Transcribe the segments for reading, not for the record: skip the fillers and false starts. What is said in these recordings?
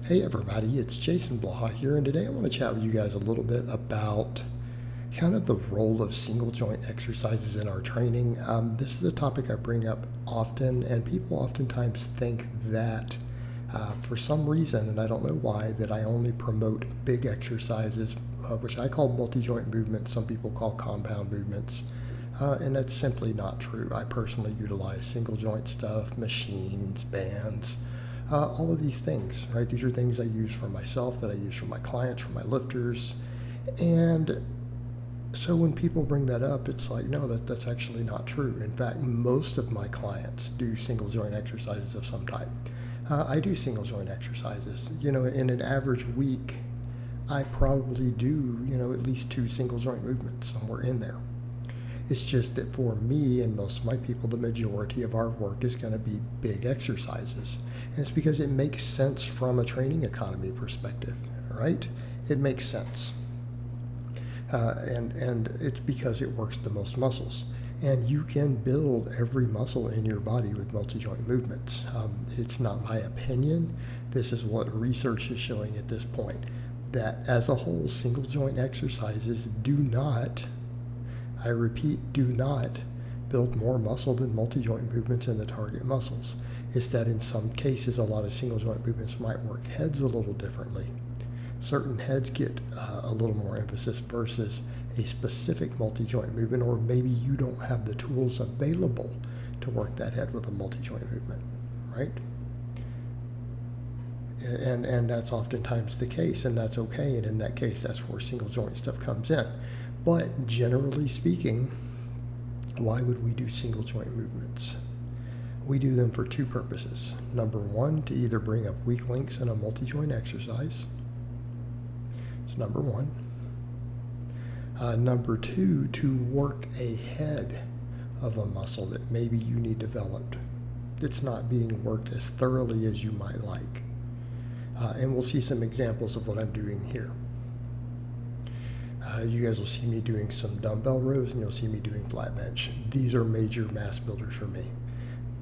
Hey everybody, it's Jason Blaha here, and today I want to chat with you guys a little bit about kind of the role of single joint exercises in our training. This is a topic I bring up often, and people oftentimes think that for some reason, and I don't know why, that I only promote big exercises, which I call multi-joint movements, some people call compound movements. And that's simply not true. I personally utilize single joint stuff, machines, bands, all of these things, right? These are things I use for myself, that I use for my clients, for my lifters. And so when people bring that up, it's like, no, that's actually not true. In fact, most of my clients do single joint exercises of some type. I do single joint exercises. In an average week, I probably do, at least 2 single joint movements, somewhere in there. It's just that for me and most of my people, the majority of our work is going to be big exercises. And it's because it makes sense from a training economy perspective, right? It makes sense. And it's because it works the most muscles. And you can build every muscle in your body with multi-joint movements. It's not my opinion. This is what research is showing at this point, that as a whole, single joint exercises do not, I repeat, do not build more muscle than multi-joint movements in the target muscles. It's that in some cases, a lot of single joint movements might work heads a little differently. Certain heads get a little more emphasis versus a specific multi-joint movement, or maybe you don't have the tools available to work that head with a multi-joint movement, right? And that's oftentimes the case, and that's okay. And in that case, that's where single joint stuff comes in. But generally speaking, why would we do single joint movements? We do them for 2 purposes. Number 1, to either bring up weak links in a multi-joint exercise. It's number 1. Number 2, to work a head of a muscle that maybe you need developed. It's not being worked as thoroughly as you might like. And we'll see some examples of what I'm doing here. You guys will see me doing some dumbbell rows, and you'll see me doing flat bench. These are major mass builders for me.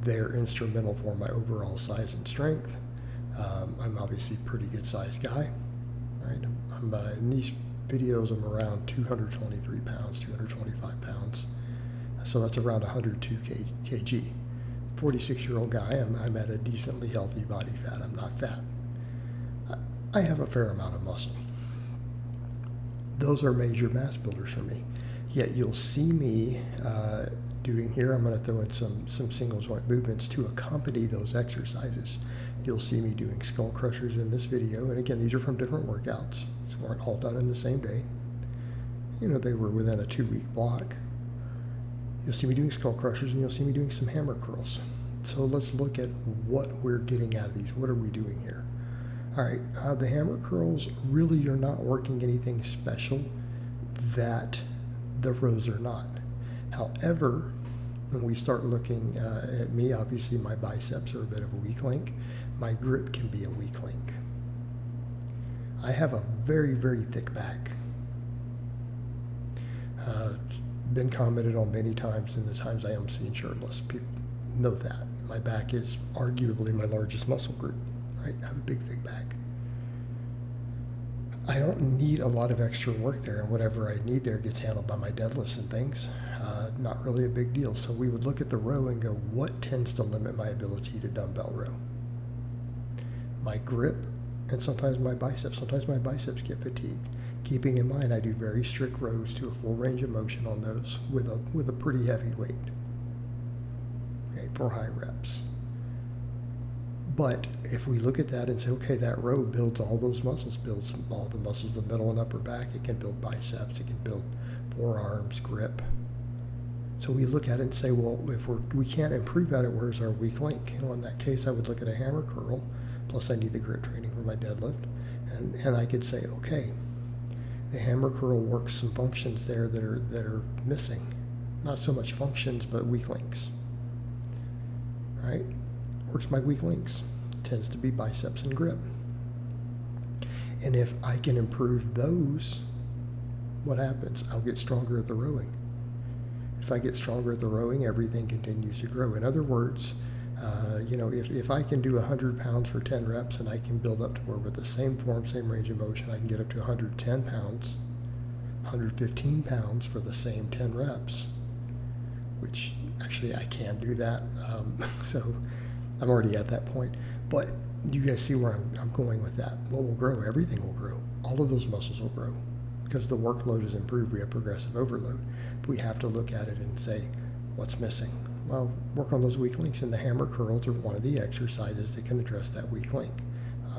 They're instrumental for my overall size and strength. I'm obviously a pretty good sized guy, right? In these videos, I'm around 223 pounds, 225 pounds. So that's around 102 kg. 46-year-old guy, I'm at a decently healthy body fat. I'm not fat. I have a fair amount of muscle. Those are major mass builders for me. Yet you'll see me doing here, I'm going to throw in some single joint movements to accompany those exercises. You'll see me doing skull crushers in this video. And again, these are from different workouts. These weren't all done in the same day. They were within a 2-week block. You'll see me doing skull crushers, and you'll see me doing some hammer curls. So let's look at what we're getting out of these. What are we doing here? All right, the hammer curls, really you're not working anything special that the rows are not. However, when we start looking at me, obviously my biceps are a bit of a weak link. My grip can be a weak link. I have a very, very thick back. Been commented on many times in the times I am seen shirtless. People know that. My back is arguably my largest muscle group. Right? I have a big, thick back. I don't need a lot of extra work there, and whatever I need there gets handled by my deadlifts and things. Not really a big deal. So we would look at the row and go, what tends to limit my ability to dumbbell row? My grip, and sometimes my biceps. Sometimes my biceps get fatigued. Keeping in mind, I do very strict rows to a full range of motion on those with a pretty heavy weight, okay, for high reps. But if we look at that and say, okay, that row builds all those muscles, builds all the muscles, the middle and upper back, it can build biceps, it can build forearms, grip. So we look at it and say, well, if we can't improve at it, where's our weak link? Well, in that case, I would look at a hammer curl, plus I need the grip training for my deadlift, and I could say, okay, the hammer curl works some functions there that are missing. Not so much functions, but weak links, right? Works my weak links. Tends to be biceps and grip. And if I can improve those, what happens? I'll get stronger at the rowing. If I get stronger at the rowing, everything continues to grow. In other words, If I can do 100 pounds for 10 reps and I can build up to where with the same form, same range of motion, I can get up to 110 pounds, 115 pounds for the same 10 reps, which actually I can do that. So I'm already at that point. But you guys see where I'm going with that. What will grow? Everything will grow. All of those muscles will grow because the workload is improved. We have progressive overload. But we have to look at it and say, what's missing? Well, work on those weak links, and the hammer curls are one of the exercises that can address that weak link.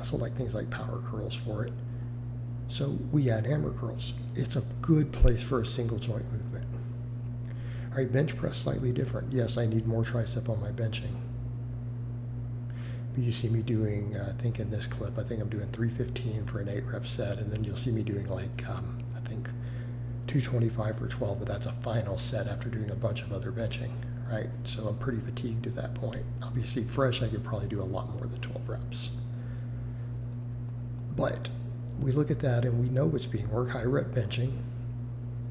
So like things like power curls for it. So we add hammer curls. It's a good place for a single joint movement. All right, bench press, slightly different. Yes, I need more tricep on my benching. But you see me doing, I think in this clip, I think I'm doing 315 for an 8-rep set, and then you'll see me doing like, I think 225 for 12, but that's a final set after doing a bunch of other benching, right? So I'm pretty fatigued at that point. Obviously, fresh, I could probably do a lot more than 12 reps. But we look at that and we know what's being worked. High rep benching,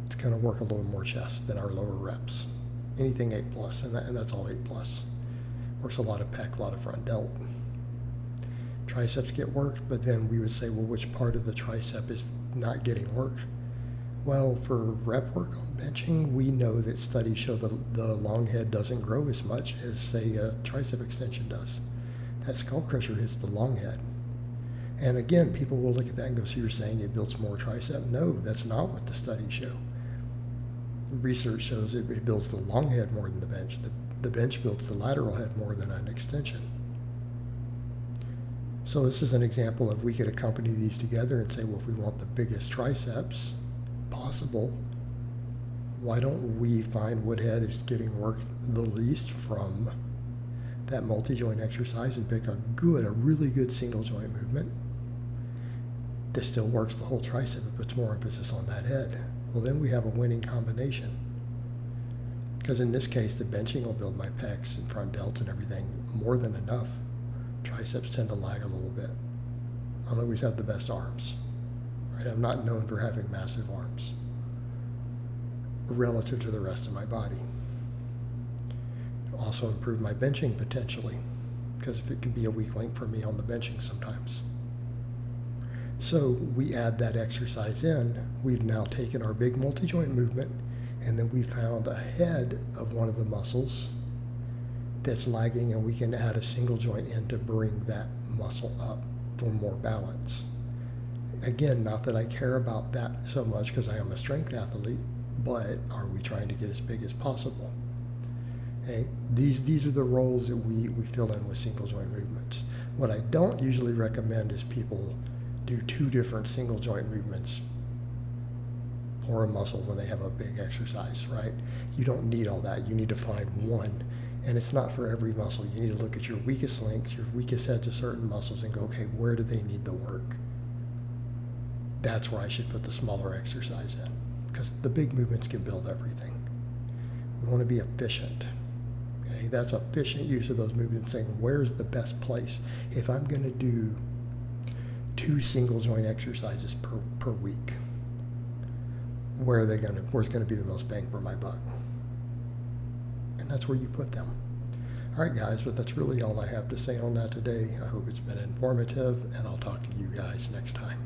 it's going to work a little more chest than our lower reps. Anything 8 plus, and that's all 8 plus. Works a lot of pec, a lot of front delt. Triceps get worked, but then we would say, well, which part of the tricep is not getting worked? Well, for rep work on benching, we know that studies show that the long head doesn't grow as much as, say, a tricep extension does. That skull crusher hits the long head. And again, people will look at that and go, so you're saying it builds more tricep? No, that's not what the studies show. Research shows it builds the long head more than the bench. The bench builds the lateral head more than an extension. So this is an example of we could accompany these together and say, well, if we want the biggest triceps possible, why don't we find what head is getting worked the least from that multi-joint exercise and pick a really good single joint movement that still works the whole tricep but puts more emphasis on that head. Well, then we have a winning combination. Because in this case, the benching will build my pecs and front delts and everything more than enough. Triceps tend to lag a little bit. I don't always have the best arms. Right? I'm not known for having massive arms relative to the rest of my body. Also improve my benching potentially, because if it can be a weak link for me on the benching sometimes. So we add that exercise in. We've now taken our big multi-joint movement, and then we found a head of one of the muscles that's lagging, and we can add a single joint in to bring that muscle up for more balance. Again, not that I care about that so much because I am a strength athlete, but are we trying to get as big as possible? Okay? These are the roles that we fill in with single joint movements. What I don't usually recommend is people do 2 different single joint movements for a muscle when they have a big exercise, right? You don't need all that. You need to find one. And it's not for every muscle. You need to look at your weakest links, your weakest heads of certain muscles and go, okay, where do they need the work? That's where I should put the smaller exercise in, because the big movements can build everything. We want to be efficient. Okay, that's efficient use of those movements, saying where's the best place? If I'm going to do 2 single joint exercises per week, where's going to be the most bang for my buck? And that's where you put them. All right, guys, but that's really all I have to say on that today. I hope it's been informative, and I'll talk to you guys next time.